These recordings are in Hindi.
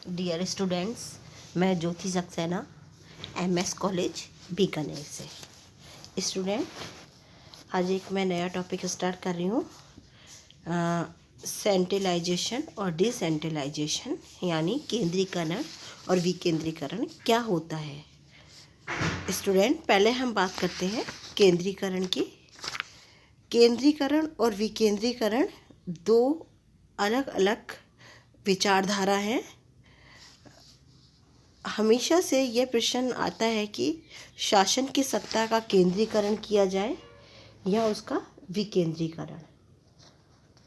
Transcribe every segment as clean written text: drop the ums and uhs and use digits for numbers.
डियर स्टूडेंट्स, मैं ज्योति सक्सेना एमएस कॉलेज बीकानेर से। स्टूडेंट, आज एक मैं नया टॉपिक स्टार्ट कर रही हूँ, सेंट्रलाइजेशन और डिसेंट्रलाइजेशन, यानी केंद्रीकरण और विकेंद्रीकरण क्या होता है। स्टूडेंट, पहले हम बात करते हैं केंद्रीकरण की। केंद्रीकरण और विकेंद्रीकरण दो अलग अलग विचारधारा हैं। हमेशा से ये प्रश्न आता है कि शासन की सत्ता का केंद्रीकरण किया जाए या उसका विकेंद्रीकरण।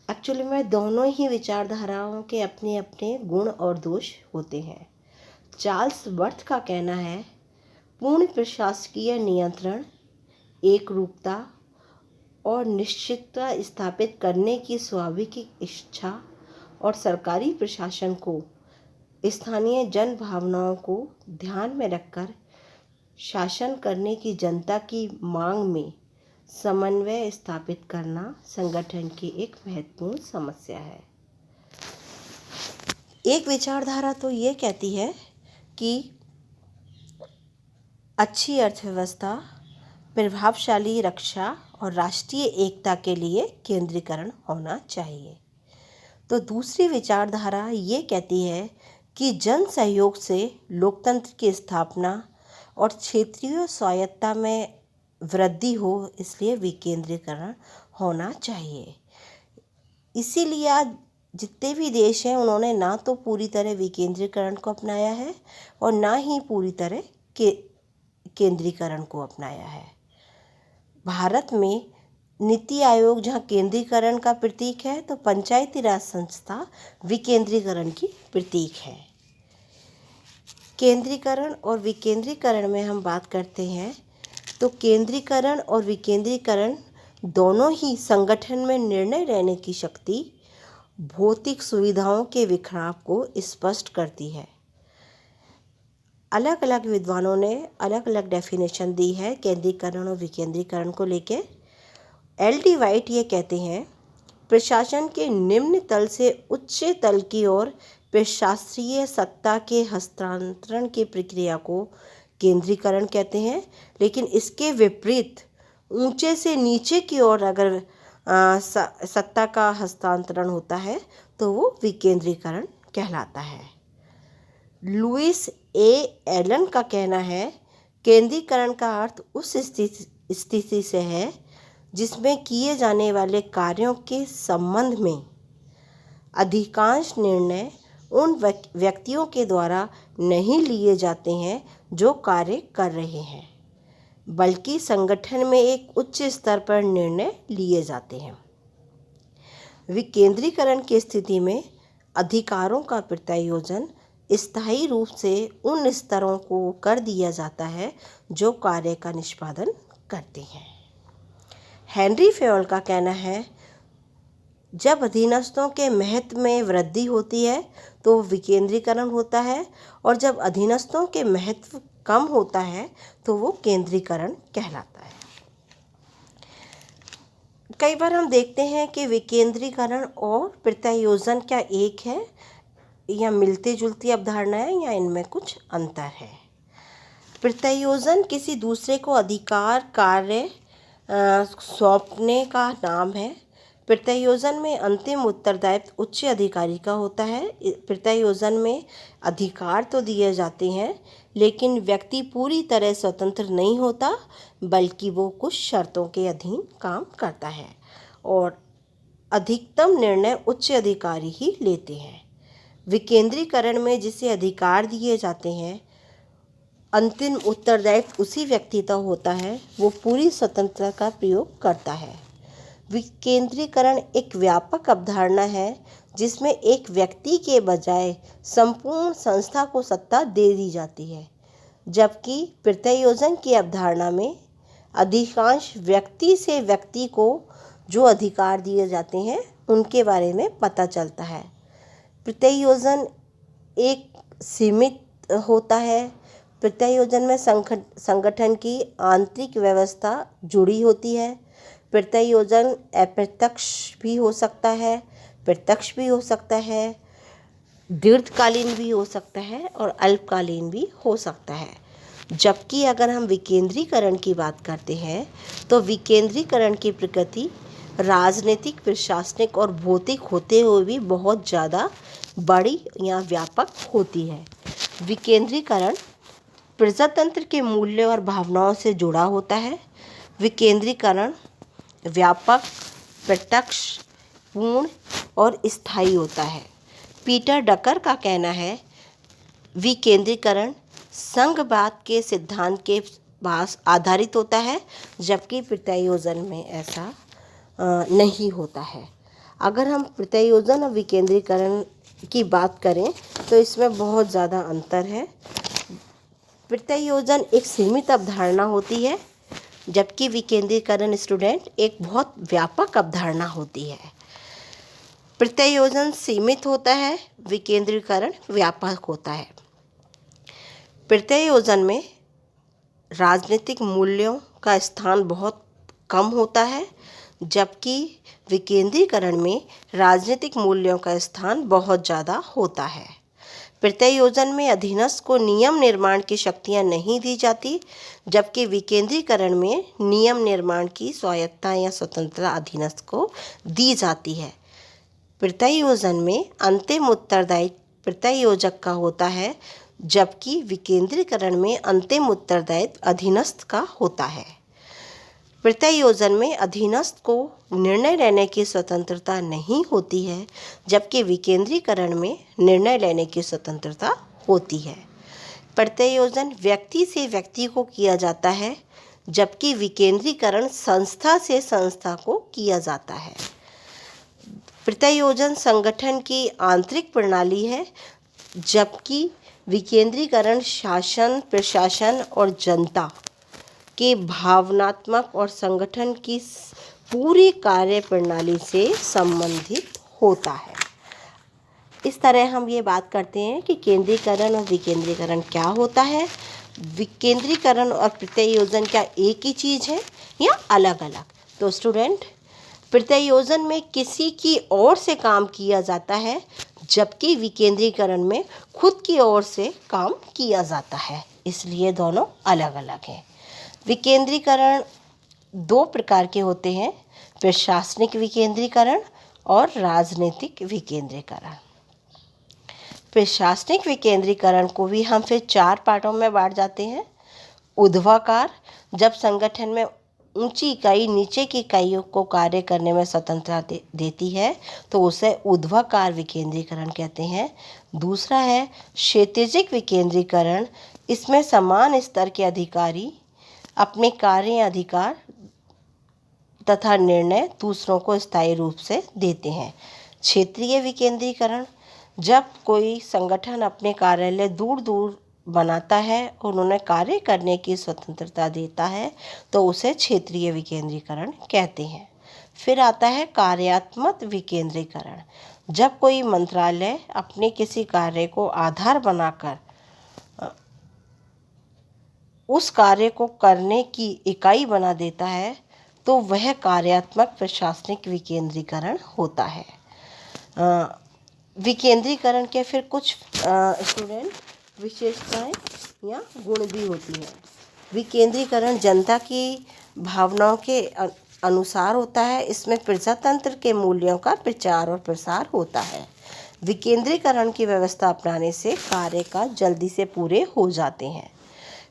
एक्चुअली में दोनों ही विचारधाराओं के अपने अपने गुण और दोष होते हैं। चार्ल्स वर्थ का कहना है, पूर्ण प्रशासकीय नियंत्रण, एकरूपता और निश्चितता स्थापित करने की स्वाभाविक इच्छा और सरकारी प्रशासन को स्थानीय जन भावनाओं को ध्यान में रखकर शासन करने की जनता की मांग में समन्वय स्थापित करना संगठन की एक महत्वपूर्ण समस्या है। एक विचारधारा तो ये कहती है कि अच्छी अर्थव्यवस्था, प्रभावशाली रक्षा और राष्ट्रीय एकता के लिए केंद्रीकरण होना चाहिए। तो दूसरी विचारधारा ये कहती है कि जन सहयोग से लोकतंत्र की स्थापना और क्षेत्रीय स्वायत्तता में वृद्धि हो, इसलिए विकेंद्रीकरण होना चाहिए। इसीलिए आज जितने भी देश हैं उन्होंने ना तो पूरी तरह विकेंद्रीकरण को अपनाया है और ना ही पूरी तरह केंद्रीकरण को अपनाया है। भारत में नीति आयोग जहाँ केंद्रीकरण का प्रतीक है, तो पंचायती राज संस्था विकेंद्रीकरण की प्रतीक है। केंद्रीकरण और विकेंद्रीकरण में हम बात करते हैं तो केंद्रीकरण और विकेंद्रीकरण दोनों ही संगठन में निर्णय लेने की शक्ति, भौतिक सुविधाओं के बिखराव को स्पष्ट करती है। अलग अलग विद्वानों ने अलग अलग डेफिनेशन दी है केंद्रीकरण और विकेंद्रीकरण को लेकर। एल.डी. वाइट ये कहते हैं, प्रशासन के निम्न तल से उच्च तल की ओर प्रशासकीय सत्ता के हस्तांतरण की प्रक्रिया को केंद्रीकरण कहते हैं, लेकिन इसके विपरीत ऊंचे से नीचे की ओर अगर सत्ता का हस्तांतरण होता है तो वो विकेंद्रीकरण कहलाता है। लुइस ए एलन का कहना है, केंद्रीकरण का अर्थ उस स्थिति से है जिसमें किए जाने वाले कार्यों के संबंध में अधिकांश निर्णय उन व्यक्तियों के द्वारा नहीं लिए जाते हैं जो कार्य कर रहे हैं, बल्कि संगठन में एक उच्च स्तर पर निर्णय लिए जाते हैं। विकेंद्रीकरण की स्थिति में अधिकारों का प्रत्यायोजन स्थायी रूप से उन स्तरों को कर दिया जाता है जो कार्य का निष्पादन करते हैं। हेनरी फेयल का कहना है, जब अधीनस्थों के महत्व में वृद्धि होती है तो विकेंद्रीकरण होता है, और जब अधीनस्थों के महत्व कम होता है तो वो केंद्रीकरण कहलाता है। कई बार हम देखते हैं कि विकेंद्रीकरण और प्रत्यायोजन क्या एक है या मिलती जुलती अवधारणा है या इनमें कुछ अंतर है। प्रत्यायोजन किसी दूसरे को अधिकार कार्य सौंपने का नाम है। प्रत्यायोजन में अंतिम उत्तरदायित्व उच्च अधिकारी का होता है। प्रत्यायोजन में अधिकार तो दिए जाते हैं, लेकिन व्यक्ति पूरी तरह स्वतंत्र नहीं होता, बल्कि वो कुछ शर्तों के अधीन काम करता है और अधिकतम निर्णय उच्च अधिकारी ही लेते हैं। विकेंद्रीकरण में जिसे अधिकार दिए जाते हैं, अंतिम उत्तरदायित्व उसी व्यक्ति का होता है, वो पूरी स्वतंत्रता का प्रयोग करता है। विकेंद्रीकरण एक व्यापक अवधारणा है जिसमें एक व्यक्ति के बजाय संपूर्ण संस्था को सत्ता दे दी जाती है, जबकि प्रत्यायोजन की अवधारणा में अधिकांश व्यक्ति से व्यक्ति को जो अधिकार दिए जाते हैं उनके बारे में पता चलता है। प्रत्यायोजन एक सीमित होता है। प्रत्यायोजन में संगठन की आंतरिक व्यवस्था जुड़ी होती है। प्रत्यायोजन अप्रत्यक्ष भी हो सकता है, प्रत्यक्ष भी हो सकता है। दीर्घकालीन भी हो सकता है और अल्पकालीन भी हो सकता है। जबकि अगर हम विकेंद्रीकरण की बात करते हैं तो विकेंद्रीकरण की प्रकृति राजनीतिक, प्रशासनिक और भौतिक होते हुए भी बहुत ज़्यादा बड़ी या व्यापक होती है। विकेंद्रीकरण प्रजातंत्र के मूल्यों और भावनाओं से जुड़ा होता है। विकेंद्रीकरण व्यापक, प्रत्यक्ष, पूर्ण और स्थायी होता है। पीटर डकर का कहना है विकेंद्रीकरण संघवाद के सिद्धांत के पास आधारित होता है, जबकि प्रत्यायोजन में ऐसा नहीं होता है। अगर हम प्रत्यायोजन और विकेंद्रीकरण की बात करें तो इसमें बहुत ज़्यादा अंतर है। प्रत्यायोजन एक सीमित अवधारणा होती है, जबकि विकेंद्रीकरण स्टूडेंट एक बहुत व्यापक अवधारणा होती है। प्रत्यायोजन सीमित होता है, विकेंद्रीकरण व्यापक होता है। प्रत्यायोजन में राजनीतिक मूल्यों का स्थान बहुत कम होता है, जबकि विकेंद्रीकरण में राजनीतिक मूल्यों का स्थान बहुत ज़्यादा होता है। प्रत्यायोजन में अधीनस्थ को नियम निर्माण की शक्तियाँ नहीं दी जाती, जबकि विकेंद्रीकरण में नियम निर्माण की स्वायत्तता या स्वतंत्रता अधीनस्थ को दी जाती है। प्रत्यायोजन में अंतिम उत्तरदायित्व प्रत्यायोजक का होता है, जबकि विकेंद्रीकरण में अंतिम उत्तरदायित्व अधीनस्थ का होता है। प्रत्यायोजन में अधीनस्थ को निर्णय लेने की स्वतंत्रता नहीं होती है, जबकि विकेंद्रीकरण में निर्णय लेने की स्वतंत्रता होती है। प्रत्यायोजन व्यक्ति से व्यक्ति को किया जाता है, जबकि विकेंद्रीकरण संस्था से संस्था को किया जाता है। प्रत्यायोजन संगठन की आंतरिक प्रणाली है, जबकि विकेंद्रीकरण शासन, प्रशासन और जनता के भावनात्मक और संगठन की पूरी कार्य प्रणाली से संबंधित होता है। इस तरह हम ये बात करते हैं कि केंद्रीकरण और विकेंद्रीकरण क्या होता है। विकेंद्रीकरण और प्रत्यायोजन क्या एक ही चीज़ है या अलग अलग? तो स्टूडेंट, प्रत्यायोजन में किसी की ओर से काम किया जाता है, जबकि विकेंद्रीकरण में खुद की ओर से काम किया जाता है, इसलिए दोनों अलग अलग हैं। विकेंद्रीकरण दो प्रकार के होते हैं, प्रशासनिक विकेंद्रीकरण और राजनीतिक विकेंद्रीकरण। प्रशासनिक विकेंद्रीकरण को भी हम फिर 4 पार्टों में बांट जाते हैं। ऊर्ध्वाकार, जब संगठन में ऊंची इकाई नीचे की इकाइयों को कार्य करने में स्वतंत्रता देती है तो उसे ऊर्ध्वाकार विकेंद्रीकरण कहते हैं। दूसरा है क्षैतिजिक विकेंद्रीकरण। इसमें समान स्तर के अधिकारी अपने कार्य, अधिकार तथा निर्णय दूसरों को स्थायी रूप से देते हैं। क्षेत्रीय विकेंद्रीकरण, जब कोई संगठन अपने कार्यालय दूर दूर बनाता है और उन्हें कार्य करने की स्वतंत्रता देता है तो उसे क्षेत्रीय विकेंद्रीकरण कहते हैं। फिर आता है कार्यात्मक विकेंद्रीकरण। जब कोई मंत्रालय अपने किसी कार्य को आधार बनाकर उस कार्य को करने की इकाई बना देता है तो वह कार्यात्मक प्रशासनिक विकेंद्रीकरण होता है। विकेंद्रीकरण के फिर कुछ स्टूडेंट विशेषताएं या गुण भी होती हैं। विकेंद्रीकरण जनता की भावनाओं के अनुसार होता है। इसमें प्रजातंत्र के मूल्यों का प्रचार और प्रसार होता है। विकेंद्रीकरण की व्यवस्था अपनाने से कार्य का जल्दी से पूरे हो जाते हैं।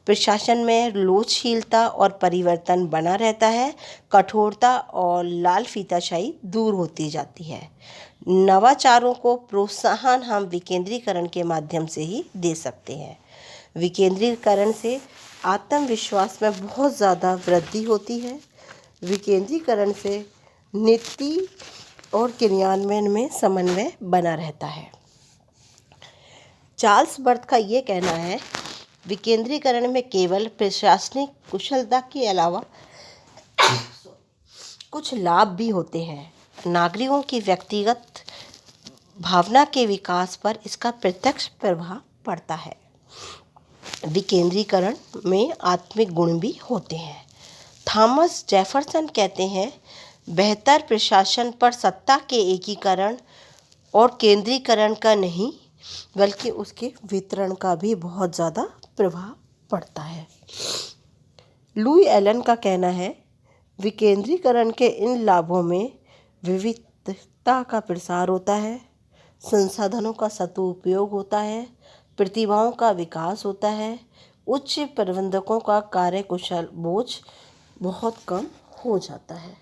प्रशासन में लोचशीलता और परिवर्तन बना रहता है। कठोरता और लाल फीताशाही दूर होती जाती है। नवाचारों को प्रोत्साहन हम विकेंद्रीकरण के माध्यम से ही दे सकते हैं। विकेंद्रीकरण से आत्मविश्वास में बहुत ज़्यादा वृद्धि होती है। विकेंद्रीकरण से नीति और क्रियान्वयन में समन्वय बना रहता है। चार्ल्स बर्थ का ये कहना है, विकेंद्रीकरण में केवल प्रशासनिक कुशलता के अलावा कुछ लाभ भी होते हैं। नागरिकों की व्यक्तिगत भावना के विकास पर इसका प्रत्यक्ष प्रभाव पड़ता है। विकेंद्रीकरण में आत्मिक गुण भी होते हैं। थॉमस जेफरसन कहते हैं, बेहतर प्रशासन पर सत्ता के एकीकरण और केंद्रीकरण का नहीं बल्कि उसके वितरण का भी बहुत ज़्यादा प्रभाव पड़ता है। लुई एलन का कहना है, विकेंद्रीकरण के इन लाभों में विविधता का प्रसार होता है, संसाधनों का सदुपयोग होता है, प्रतिभाओं का विकास होता है, उच्च प्रबंधकों का कार्यकुशल बोझ बहुत कम हो जाता है।